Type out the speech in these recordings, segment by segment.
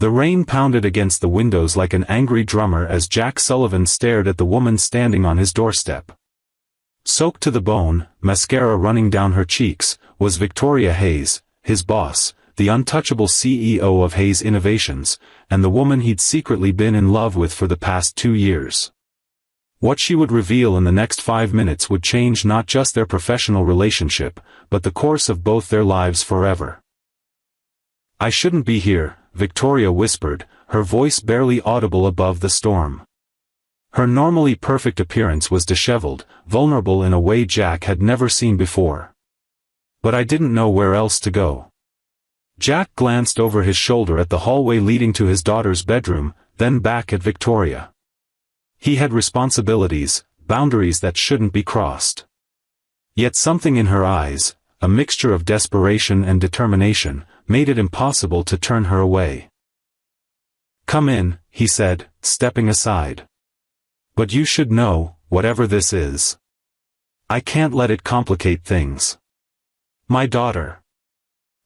The rain pounded against the windows like an angry drummer as Jack Sullivan stared at the woman standing on his doorstep. Soaked to the bone, mascara running down her cheeks, was Victoria Hayes, his boss, the untouchable CEO of Hayes Innovations, and the woman he'd secretly been in love with for the past 2 years. What she would reveal in the next 5 minutes would change not just their professional relationship, but the course of both their lives forever. "I shouldn't be here," Victoria whispered, her voice barely audible above the storm. Her normally perfect appearance was disheveled, vulnerable in a way Jack had never seen before. "But I didn't know where else to go." Jack glanced over his shoulder at the hallway leading to his daughter's bedroom, then back at Victoria. He had responsibilities, boundaries that shouldn't be crossed. Yet something in her eyes, a mixture of desperation and determination, made it impossible to turn her away. "Come in," he said, stepping aside. "But you should know, whatever this is. I can't let it complicate things." "My daughter."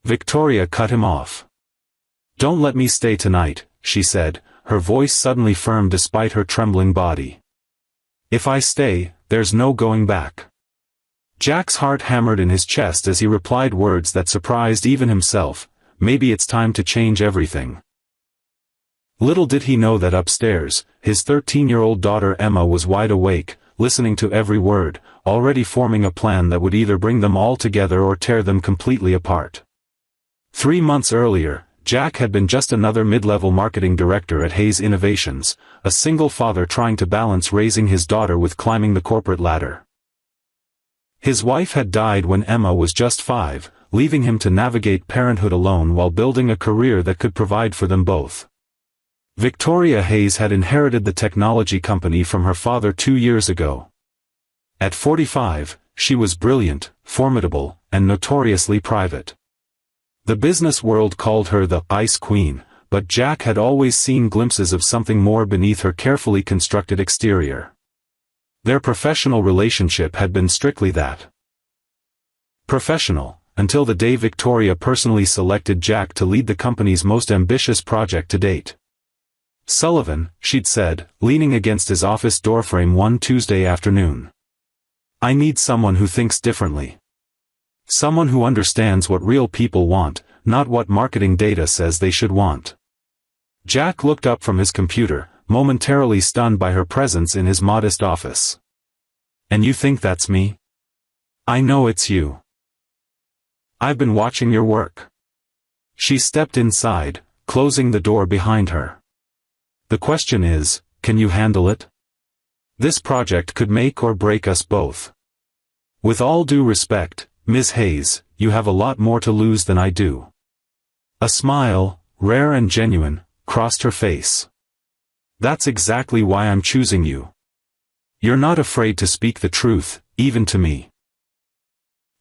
Victoria cut him off. "Don't let me stay tonight," she said, her voice suddenly firm despite her trembling body. "If I stay, there's no going back." Jack's heart hammered in his chest as he replied words that surprised even himself, "Maybe it's time to change everything." Little did he know that upstairs, his 13-year-old daughter Emma was wide awake, listening to every word, already forming a plan that would either bring them all together or tear them completely apart. 3 months earlier, Jack had been just another mid-level marketing director at Hayes Innovations, a single father trying to balance raising his daughter with climbing the corporate ladder. His wife had died when Emma was just 5, leaving him to navigate parenthood alone while building a career that could provide for them both. Victoria Hayes had inherited the technology company from her father 2 years ago. At 45, she was brilliant, formidable, and notoriously private. The business world called her the Ice Queen, but Jack had always seen glimpses of something more beneath her carefully constructed exterior. Their professional relationship had been strictly that. Professional, until the day Victoria personally selected Jack to lead the company's most ambitious project to date. "Sullivan," she'd said, leaning against his office doorframe one Tuesday afternoon. "I need someone who thinks differently. Someone who understands what real people want, not what marketing data says they should want." Jack looked up from his computer, momentarily stunned by her presence in his modest office. "And you think that's me?" "I know it's you. I've been watching your work." She stepped inside, closing the door behind her. "The question is, can you handle it? This project could make or break us both. With all due respect, Ms. Hayes, you have a lot more to lose than I do." A smile, rare and genuine, crossed her face. "That's exactly why I'm choosing you. You're not afraid to speak the truth, even to me."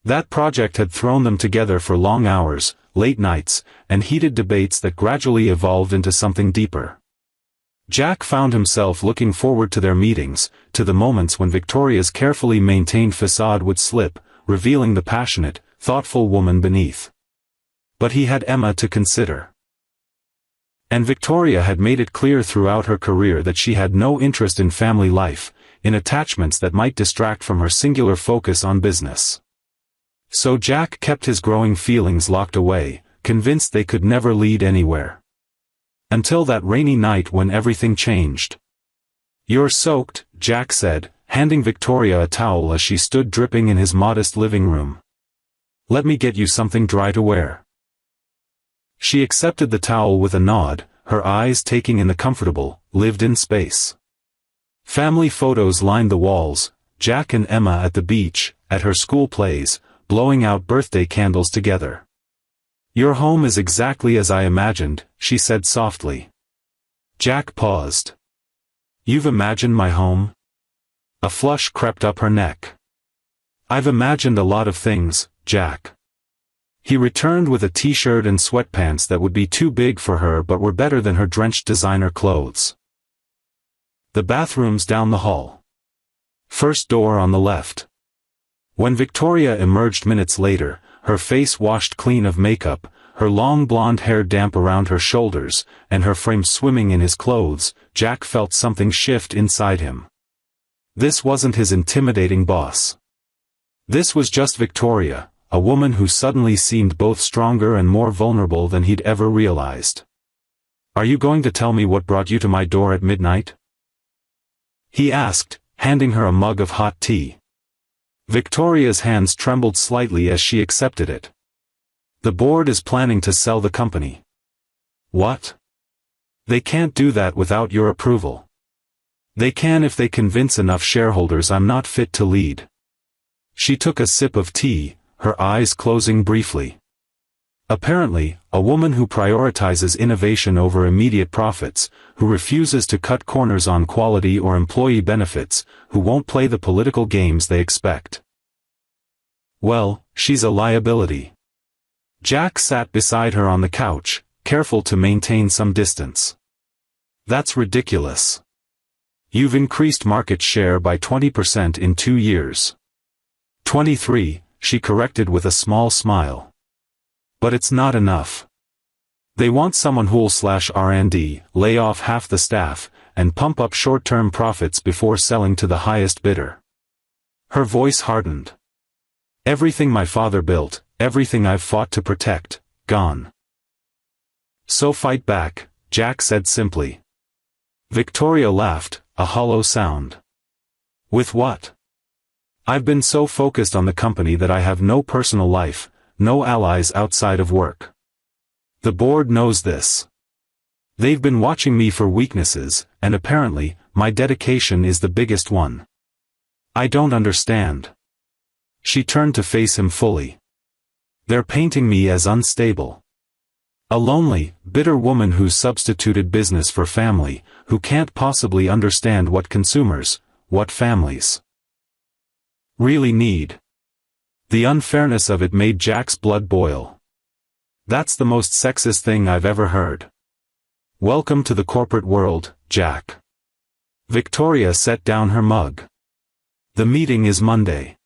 That project had thrown them together for long hours, late nights, and heated debates that gradually evolved into something deeper. Jack found himself looking forward to their meetings, to the moments when Victoria's carefully maintained facade would slip, revealing the passionate, thoughtful woman beneath. But he had Emma to consider. And Victoria had made it clear throughout her career that she had no interest in family life, in attachments that might distract from her singular focus on business. So Jack kept his growing feelings locked away, convinced they could never lead anywhere. Until that rainy night when everything changed. "You're soaked," Jack said, handing Victoria a towel as she stood dripping in his modest living room. "Let me get you something dry to wear." She accepted the towel with a nod, her eyes taking in the comfortable, lived-in space. Family photos lined the walls, Jack and Emma at the beach, at her school plays, blowing out birthday candles together. "Your home is exactly as I imagined," she said softly. Jack paused. "You've imagined my home?" A flush crept up her neck. "I've imagined a lot of things, Jack." He returned with a t-shirt and sweatpants that would be too big for her but were better than her drenched designer clothes. "The bathroom's down the hall. First door on the left." When Victoria emerged minutes later, her face washed clean of makeup, her long blonde hair damp around her shoulders, and her frame swimming in his clothes, Jack felt something shift inside him. This wasn't his intimidating boss. This was just Victoria, a woman who suddenly seemed both stronger and more vulnerable than he'd ever realized. "Are you going to tell me what brought you to my door at midnight?" he asked, handing her a mug of hot tea. Victoria's hands trembled slightly as she accepted it. "The board is planning to sell the company." "What?" "They can't do that without your approval." "They can if they convince enough shareholders I'm not fit to lead." She took a sip of tea, her eyes closing briefly. Apparently, a woman who prioritizes innovation over immediate profits, who refuses to cut corners on quality or employee benefits, who won't play the political games they expect. Well, she's a liability. Jack sat beside her on the couch, careful to maintain some distance. "That's ridiculous. You've increased market share by 20% in 2 years. 23, she corrected with a small smile. "But it's not enough. They want someone who'll /R&D, lay off half the staff, and pump up short-term profits before selling to the highest bidder." Her voice hardened. "Everything my father built, everything I've fought to protect, gone." "So fight back," Jack said simply. Victoria laughed, a hollow sound. "With what? I've been so focused on the company that I have no personal life, no allies outside of work. The board knows this. They've been watching me for weaknesses, and apparently, my dedication is the biggest one. I don't understand." She turned to face him fully. "They're painting me as unstable. A lonely, bitter woman who's substituted business for family, who can't possibly understand what consumers, what families really need." The unfairness of it made Jack's blood boil. "That's the most sexist thing I've ever heard. Welcome to the corporate world, Jack." Victoria set down her mug. "The meeting is Monday.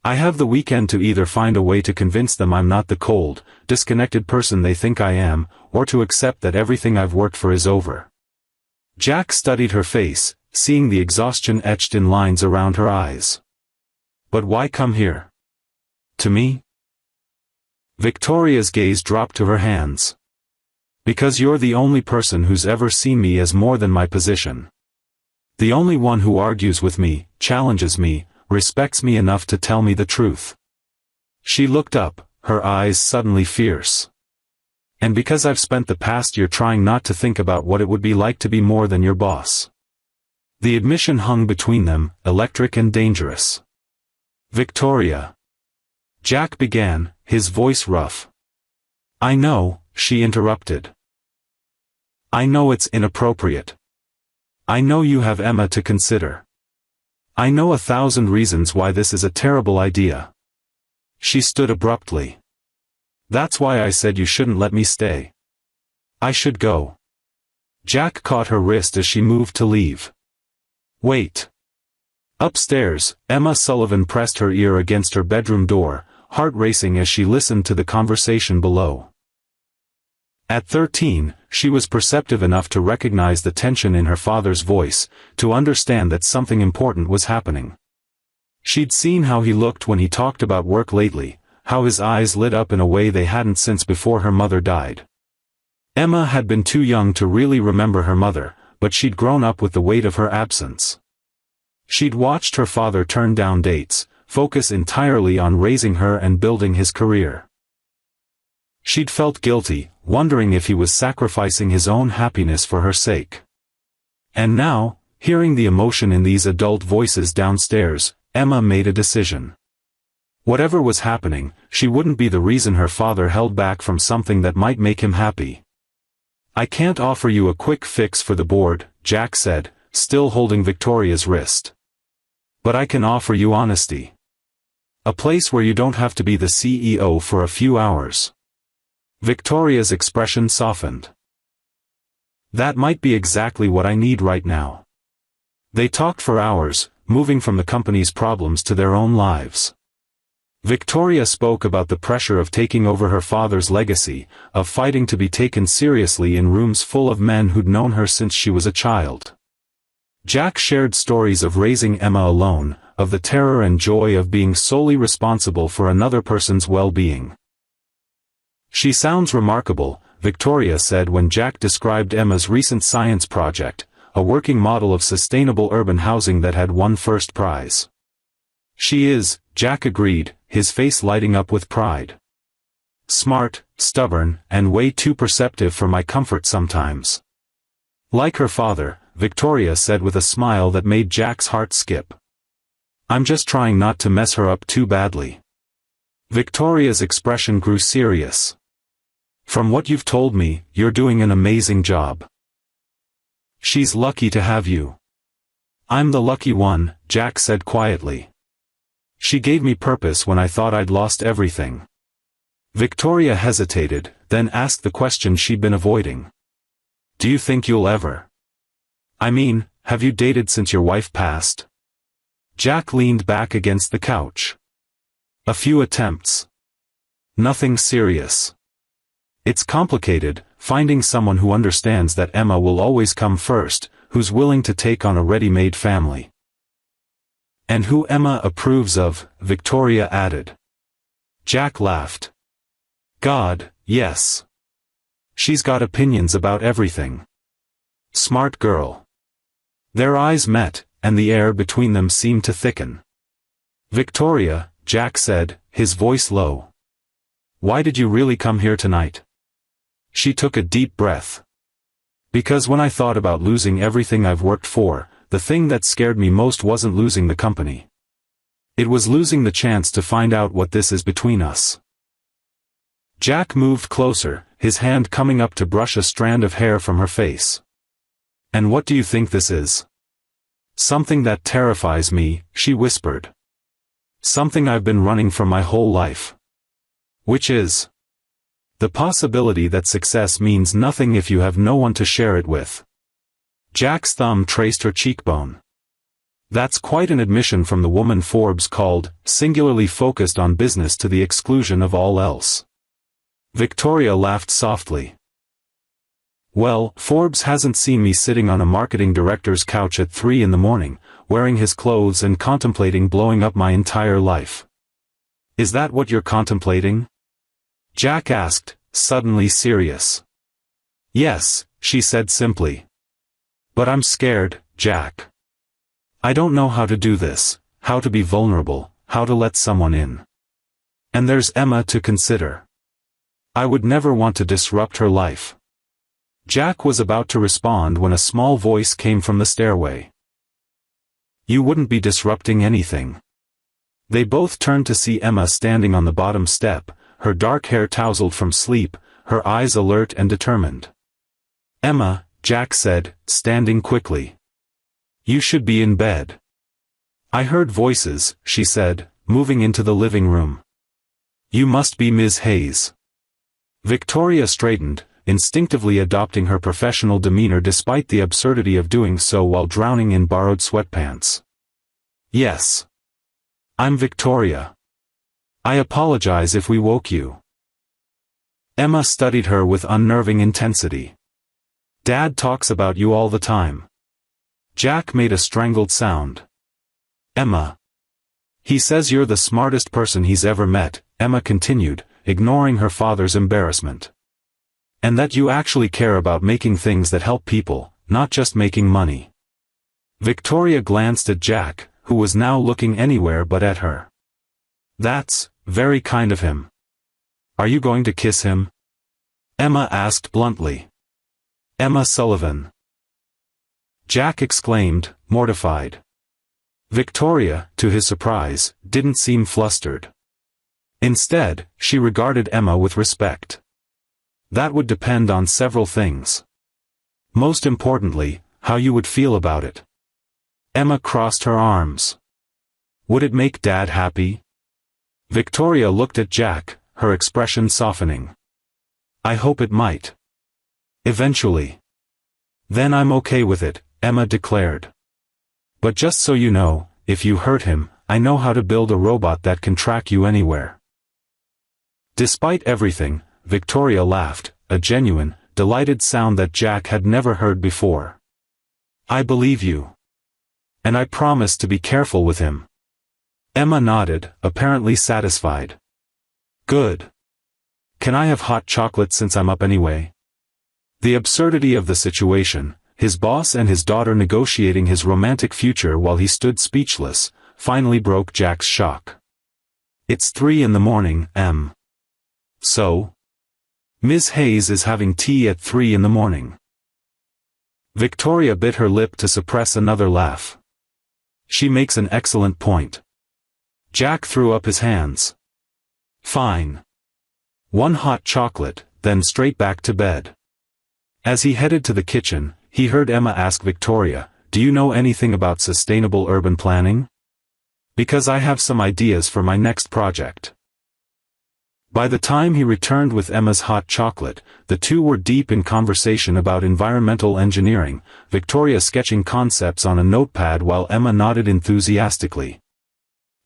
I have the weekend to either find a way to convince them I'm not the cold, disconnected person they think I am, or to accept that everything I've worked for is over." Jack studied her face, seeing the exhaustion etched in lines around her eyes. "But why come here? To me?" Victoria's gaze dropped to her hands. "Because you're the only person who's ever seen me as more than my position. The only one who argues with me, challenges me, respects me enough to tell me the truth." She looked up, her eyes suddenly fierce. "And because I've spent the past year trying not to think about what it would be like to be more than your boss." The admission hung between them, electric and dangerous. "Victoria," Jack began, his voice rough. "I know," she interrupted. "I know it's inappropriate. I know you have Emma to consider. I know 1,000 reasons why this is a terrible idea." She stood abruptly. "That's why I said you shouldn't let me stay. I should go." Jack caught her wrist as she moved to leave. "Wait." Upstairs, Emma Sullivan pressed her ear against her bedroom door, heart racing as she listened to the conversation below. At 13, she was perceptive enough to recognize the tension in her father's voice, to understand that something important was happening. She'd seen how he looked when he talked about work lately, how his eyes lit up in a way they hadn't since before her mother died. Emma had been too young to really remember her mother, but she'd grown up with the weight of her absence. She'd watched her father turn down dates, focus entirely on raising her and building his career. She'd felt guilty, wondering if he was sacrificing his own happiness for her sake. And now, hearing the emotion in these adult voices downstairs, Emma made a decision. Whatever was happening, she wouldn't be the reason her father held back from something that might make him happy. "I can't offer you a quick fix for the board," Jack said, still holding Victoria's wrist. "But I can offer you honesty. A place where you don't have to be the CEO for a few hours." Victoria's expression softened. "That might be exactly what I need right now." They talked for hours, moving from the company's problems to their own lives. Victoria spoke about the pressure of taking over her father's legacy, of fighting to be taken seriously in rooms full of men who'd known her since she was a child. Jack shared stories of raising Emma alone, of the terror and joy of being solely responsible for another person's well-being. "She sounds remarkable," Victoria said when Jack described Emma's recent science project, a working model of sustainable urban housing that had won first prize. "She is," Jack agreed, his face lighting up with pride. "Smart, stubborn, and way too perceptive for my comfort sometimes." Like her father, Victoria said with a smile that made Jack's heart skip. "I'm just trying not to mess her up too badly." Victoria's expression grew serious. "From what you've told me, you're doing an amazing job. She's lucky to have you." "I'm the lucky one," Jack said quietly. "She gave me purpose when I thought I'd lost everything." Victoria hesitated, then asked the question she'd been avoiding. "Do you think you'll ever? I mean, have you dated since your wife passed?" Jack leaned back against the couch. "A few attempts. Nothing serious. It's complicated, finding someone who understands that Emma will always come first, who's willing to take on a ready-made family. And who Emma approves of," Victoria added. Jack laughed. "God, yes. She's got opinions about everything. Smart girl." Their eyes met, and the air between them seemed to thicken. "Victoria," Jack said, his voice low. "Why did you really come here tonight?" She took a deep breath. "Because when I thought about losing everything I've worked for, the thing that scared me most wasn't losing the company. It was losing the chance to find out what this is between us." Jack moved closer, his hand coming up to brush a strand of hair from her face. "And what do you think this is?" "Something that terrifies me," she whispered. "Something I've been running from my whole life." "Which is?" "The possibility that success means nothing if you have no one to share it with." Jack's thumb traced her cheekbone. "That's quite an admission from the woman Forbes called, singularly focused on business to the exclusion of all else." Victoria laughed softly. "Well, Forbes hasn't seen me sitting on a marketing director's couch at 3 in the morning, wearing his clothes and contemplating blowing up my entire life." "Is that what you're contemplating?" Jack asked, suddenly serious. "Yes," she said simply. "But I'm scared, Jack. I don't know how to do this, how to be vulnerable, how to let someone in. And there's Emma to consider. I would never want to disrupt her life." Jack was about to respond when a small voice came from the stairway. "You wouldn't be disrupting anything." They both turned to see Emma standing on the bottom step, her dark hair tousled from sleep, her eyes alert and determined. "Emma," Jack said, standing quickly. "You should be in bed." "I heard voices," she said, moving into the living room. "You must be Ms. Hayes." Victoria straightened, instinctively adopting her professional demeanor despite the absurdity of doing so while drowning in borrowed sweatpants. "Yes. I'm Victoria. I apologize if we woke you." Emma studied her with unnerving intensity. "Dad talks about you all the time." Jack made a strangled sound. "Emma. He says you're the smartest person he's ever met," Emma continued, ignoring her father's embarrassment. "And that you actually care about making things that help people, not just making money." Victoria glanced at Jack, who was now looking anywhere but at her. "That's very kind of him. Are you going to kiss him?" Emma asked bluntly. "Emma Sullivan." Jack exclaimed, mortified. Victoria, to his surprise, didn't seem flustered. Instead, she regarded Emma with respect. That would depend on several things. Most importantly, how you would feel about it. Emma crossed her arms. "Would it make Dad happy?" Victoria looked at Jack, her expression softening. "I hope it might. Eventually." "Then I'm okay with it," Emma declared. "But just so you know, if you hurt him, I know how to build a robot that can track you anywhere." Despite everything, Victoria laughed, a genuine, delighted sound that Jack had never heard before. "I believe you. And I promise to be careful with him." Emma nodded, apparently satisfied. "Good. Can I have hot chocolate since I'm up anyway?" The absurdity of the situation, his boss and his daughter negotiating his romantic future while he stood speechless, finally broke Jack's shock. "It's 3 in the morning, Em. So? Ms. Hayes is having tea at 3 in the morning." Victoria bit her lip to suppress another laugh. "She makes an excellent point." Jack threw up his hands. "Fine. 1 hot chocolate, then straight back to bed." As he headed to the kitchen, he heard Emma ask Victoria, "Do you know anything about sustainable urban planning? Because I have some ideas for my next project." By the time he returned with Emma's hot chocolate, the two were deep in conversation about environmental engineering, Victoria sketching concepts on a notepad while Emma nodded enthusiastically.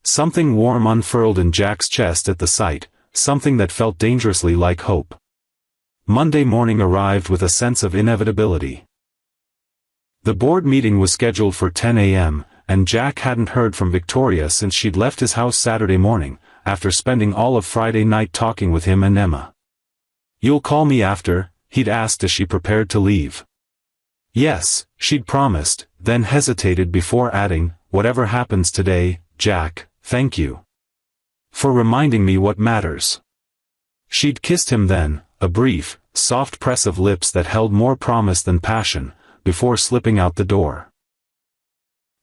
Something warm unfurled in Jack's chest at the sight, something that felt dangerously like hope. Monday morning arrived with a sense of inevitability. The board meeting was scheduled for 10 a.m., and Jack hadn't heard from Victoria since she'd left his house Saturday morning, after spending all of Friday night talking with him and Emma. "You'll call me after?" he'd asked as she prepared to leave. Yes, she'd promised, then hesitated before adding, "Whatever happens today, Jack, thank you for reminding me what matters." She'd kissed him then, a brief, soft press of lips that held more promise than passion, before slipping out the door.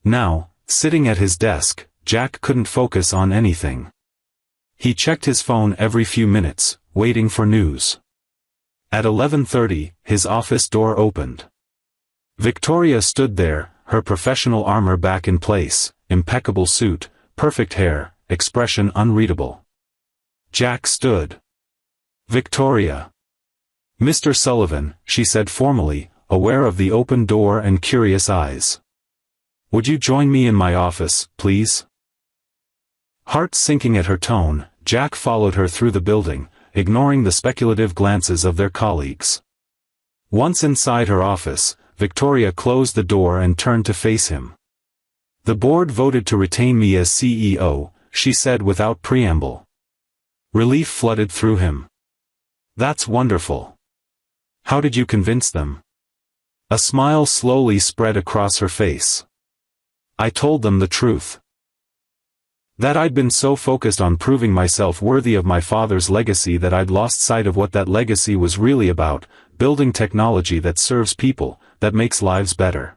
Now, sitting at his desk, Jack couldn't focus on anything. He checked his phone every few minutes, waiting for news. At 11:30, his office door opened. Victoria stood there, her professional armor back in place, impeccable suit, perfect hair, expression unreadable. Jack stood. "Victoria." "Mr. Sullivan," she said formally, aware of the open door and curious eyes. "Would you join me in my office, please?" Heart sinking at her tone, Jack followed her through the building, ignoring the speculative glances of their colleagues. Once inside her office, Victoria closed the door and turned to face him. "The board voted to retain me as CEO," she said without preamble. Relief flooded through him. "That's wonderful. How did you convince them?" A smile slowly spread across her face. "I told them the truth. That I'd been so focused on proving myself worthy of my father's legacy that I'd lost sight of what that legacy was really about, building technology that serves people, that makes lives better."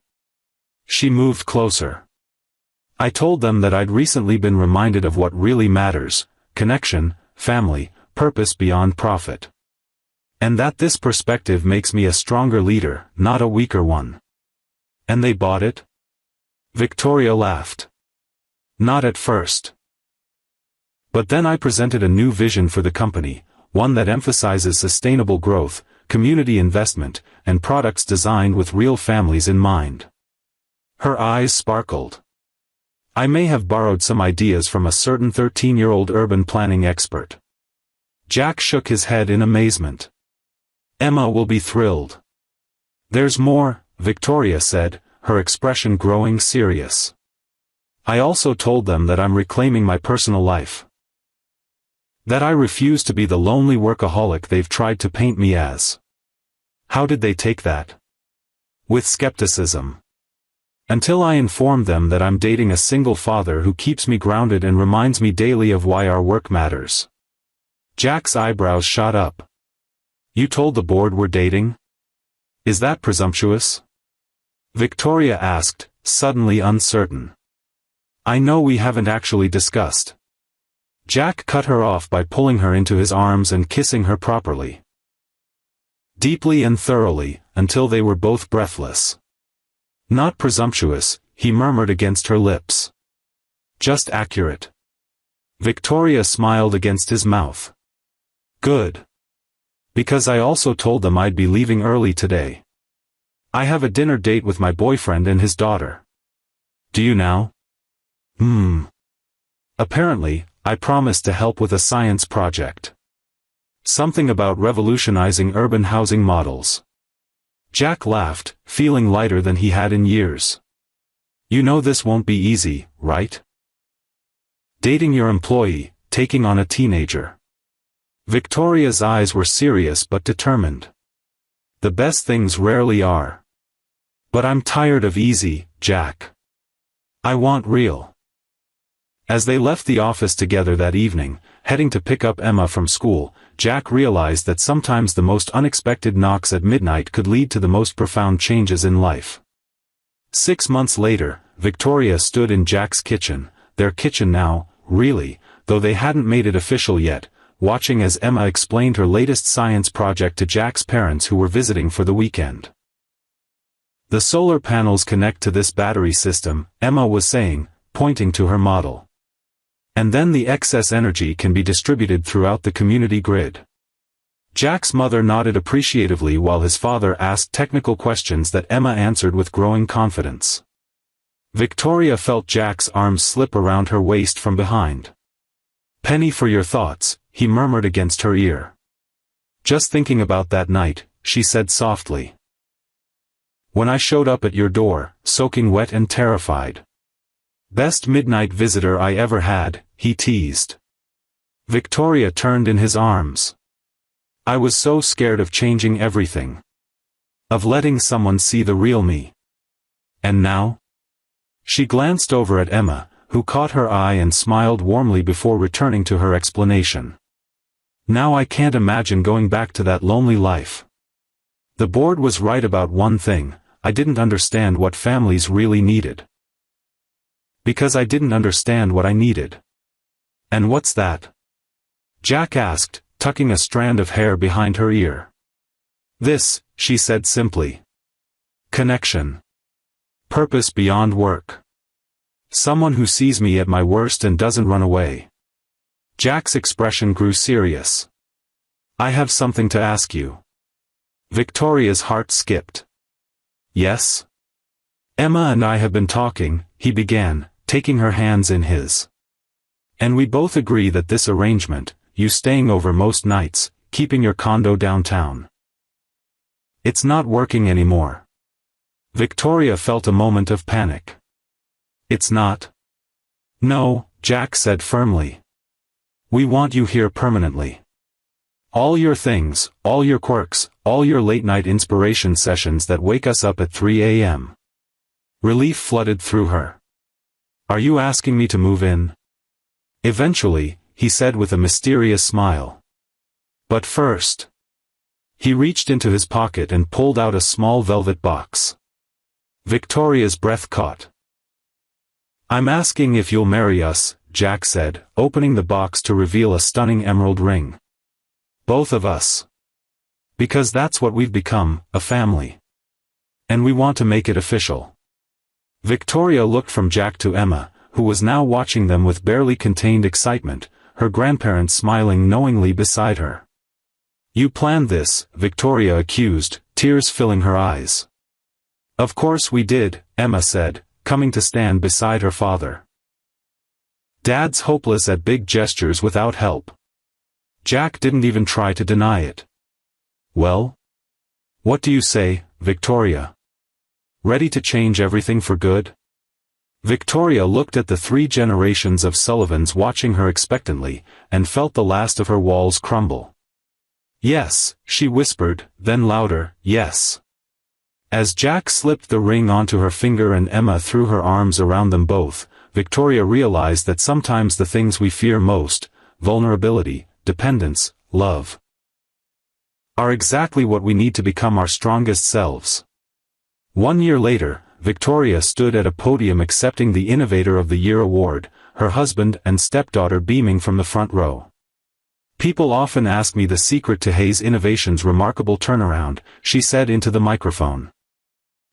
She moved closer. "I told them that I'd recently been reminded of what really matters, connection, family, purpose beyond profit. And that this perspective makes me a stronger leader, not a weaker one." "And they bought it?" Victoria laughed. "Not at first. But then I presented a new vision for the company, one that emphasizes sustainable growth, community investment, and products designed with real families in mind." Her eyes sparkled. "I may have borrowed some ideas from a certain 13-year-old urban planning expert." Jack shook his head in amazement. "Emma will be thrilled." "There's more," Victoria said, her expression growing serious. "I also told them that I'm reclaiming my personal life. That I refuse to be the lonely workaholic they've tried to paint me as." How did they take that? With skepticism. Until I informed them that I'm dating a single father who keeps me grounded and reminds me daily of why our work matters. Jack's eyebrows shot up. "You told the board we're dating? Is that presumptuous?" Victoria asked, suddenly uncertain. "I know we haven't actually discussed." Jack cut her off by pulling her into his arms and kissing her properly. Deeply and thoroughly, until they were both breathless. "Not presumptuous," he murmured against her lips. "Just accurate." Victoria smiled against his mouth. "Good. Because I also told them I'd be leaving early today. I have a dinner date with my boyfriend and his daughter." "Do you now?" Apparently, I promised to help with a science project. Something about revolutionizing urban housing models. Jack laughed, feeling lighter than he had in years. You know this won't be easy, right? Dating your employee, taking on a teenager. Victoria's eyes were serious but determined. The best things rarely are. But I'm tired of easy, Jack. I want real. As they left the office together that evening, heading to pick up Emma from school, Jack realized that sometimes the most unexpected knocks at midnight could lead to the most profound changes in life. 6 months later, Victoria stood in Jack's kitchen, their kitchen now, really, though they hadn't made it official yet, watching as Emma explained her latest science project to Jack's parents who were visiting for the weekend. The solar panels connect to this battery system, Emma was saying, pointing to her model. And then the excess energy can be distributed throughout the community grid. Jack's mother nodded appreciatively while his father asked technical questions that Emma answered with growing confidence. Victoria felt Jack's arms slip around her waist from behind. "Penny for your thoughts," he murmured against her ear. "Just thinking about that night," she said softly. "When I showed up at your door, soaking wet and terrified. Best midnight visitor I ever had," he teased. Victoria turned in his arms. "I was so scared of changing everything. Of letting someone see the real me. And now?" She glanced over at Emma, who caught her eye and smiled warmly before returning to her explanation. "Now I can't imagine going back to that lonely life. The board was right about one thing, I didn't understand what families really needed. Because I didn't understand what I needed." "And what's that?" Jack asked, tucking a strand of hair behind her ear. "This," she said simply. "Connection. Purpose beyond work. Someone who sees me at my worst and doesn't run away." Jack's expression grew serious. "I have something to ask you." Victoria's heart skipped. "Yes?" "Emma and I have been talking," he began, taking her hands in his. "And we both agree that this arrangement, you staying over most nights, keeping your condo downtown, it's not working anymore." Victoria felt a moment of panic. "It's not?" "No," Jack said firmly. "We want you here permanently. All your things, all your quirks, all your late-night inspiration sessions that wake us up at 3 a.m. Relief flooded through her. "Are you asking me to move in?" "Eventually," he said with a mysterious smile. "But first." He reached into his pocket and pulled out a small velvet box. Victoria's breath caught. "I'm asking if you'll marry us," Jack said, opening the box to reveal a stunning emerald ring. "Both of us. Because that's what we've become, a family. And we want to make it official." Victoria looked from Jack to Emma, who was now watching them with barely contained excitement, her grandparents smiling knowingly beside her. "You planned this," Victoria accused, tears filling her eyes. "Of course we did," Emma said, coming to stand beside her father. "Dad's hopeless at big gestures without help." Jack didn't even try to deny it. "Well? What do you say, Victoria? Ready to change everything for good?" Victoria looked at the 3 generations of Sullivans watching her expectantly, and felt the last of her walls crumble. "Yes," she whispered, then louder, "yes." As Jack slipped the ring onto her finger and Emma threw her arms around them both, Victoria realized that sometimes the things we fear most, vulnerability, dependence, love, are exactly what we need to become our strongest selves. 1 year later, Victoria stood at a podium accepting the Innovator of the Year award, her husband and stepdaughter beaming from the front row. "People often ask me the secret to Hayes Innovation's remarkable turnaround," she said into the microphone.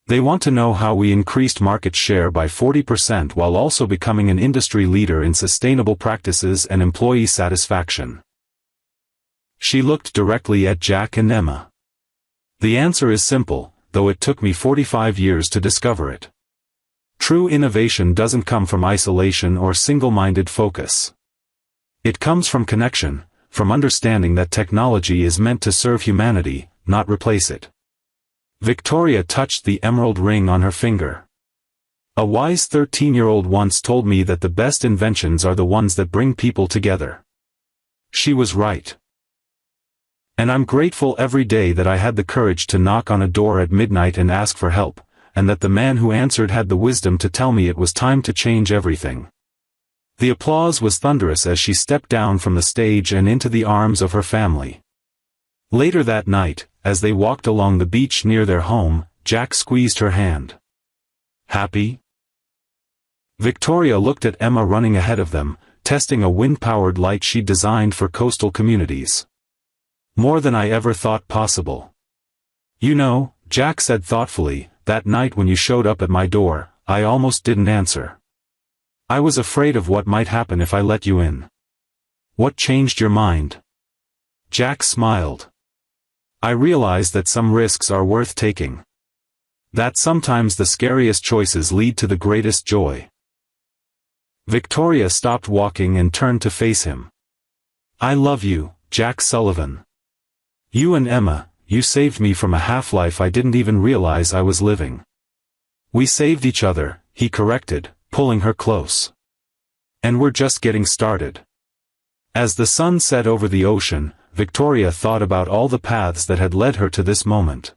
"They want to know how we increased market share by 40% while also becoming an industry leader in sustainable practices and employee satisfaction." She looked directly at Jack and Emma. "The answer is simple, though it took me 45 years to discover it. True innovation doesn't come from isolation or single-minded focus. It comes from connection, from understanding that technology is meant to serve humanity, not replace it. Victoria touched the emerald ring on her finger. A wise 13-year-old once told me that the best inventions are the ones that bring people together. She was right. And I'm grateful every day that I had the courage to knock on a door at midnight and ask for help, and that the man who answered had the wisdom to tell me it was time to change everything. The applause was thunderous as she stepped down from the stage and into the arms of her family. Later that night, as they walked along the beach near their home, Jack squeezed her hand. Happy? Victoria looked at Emma running ahead of them, testing a wind-powered light she'd designed for coastal communities. More than I ever thought possible. You know, Jack said thoughtfully, that night when you showed up at my door, I almost didn't answer. I was afraid of what might happen if I let you in. What changed your mind? Jack smiled. I realized that some risks are worth taking. That sometimes the scariest choices lead to the greatest joy. Victoria stopped walking and turned to face him. I love you, Jack Sullivan. You and Emma, you saved me from a half-life I didn't even realize I was living. We saved each other, he corrected, pulling her close. And we're just getting started. As the sun set over the ocean, Victoria thought about all the paths that had led her to this moment.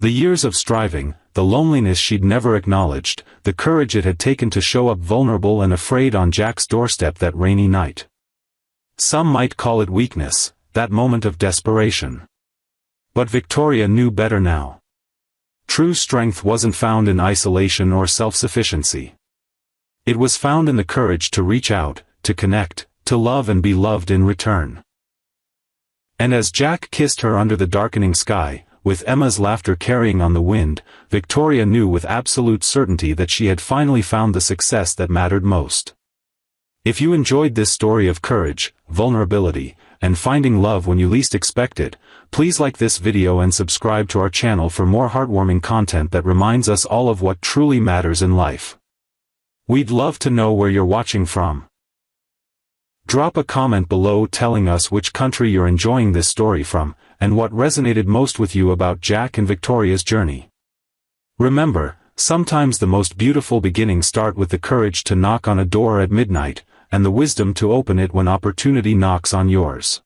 The years of striving, the loneliness she'd never acknowledged, the courage it had taken to show up vulnerable and afraid on Jack's doorstep that rainy night. Some might call it weakness, that moment of desperation. But Victoria knew better now. True strength wasn't found in isolation or self-sufficiency. It was found in the courage to reach out, to connect, to love and be loved in return. And as Jack kissed her under the darkening sky, with Emma's laughter carrying on the wind, Victoria knew with absolute certainty that she had finally found the success that mattered most. If you enjoyed this story of courage, vulnerability, and finding love when you least expect it, please like this video and subscribe to our channel for more heartwarming content that reminds us all of what truly matters in life. We'd love to know where you're watching from. Drop a comment below telling us which country you're enjoying this story from, and what resonated most with you about Jack and Victoria's journey. Remember, sometimes the most beautiful beginnings start with the courage to knock on a door at midnight, and the wisdom to open it when opportunity knocks on yours.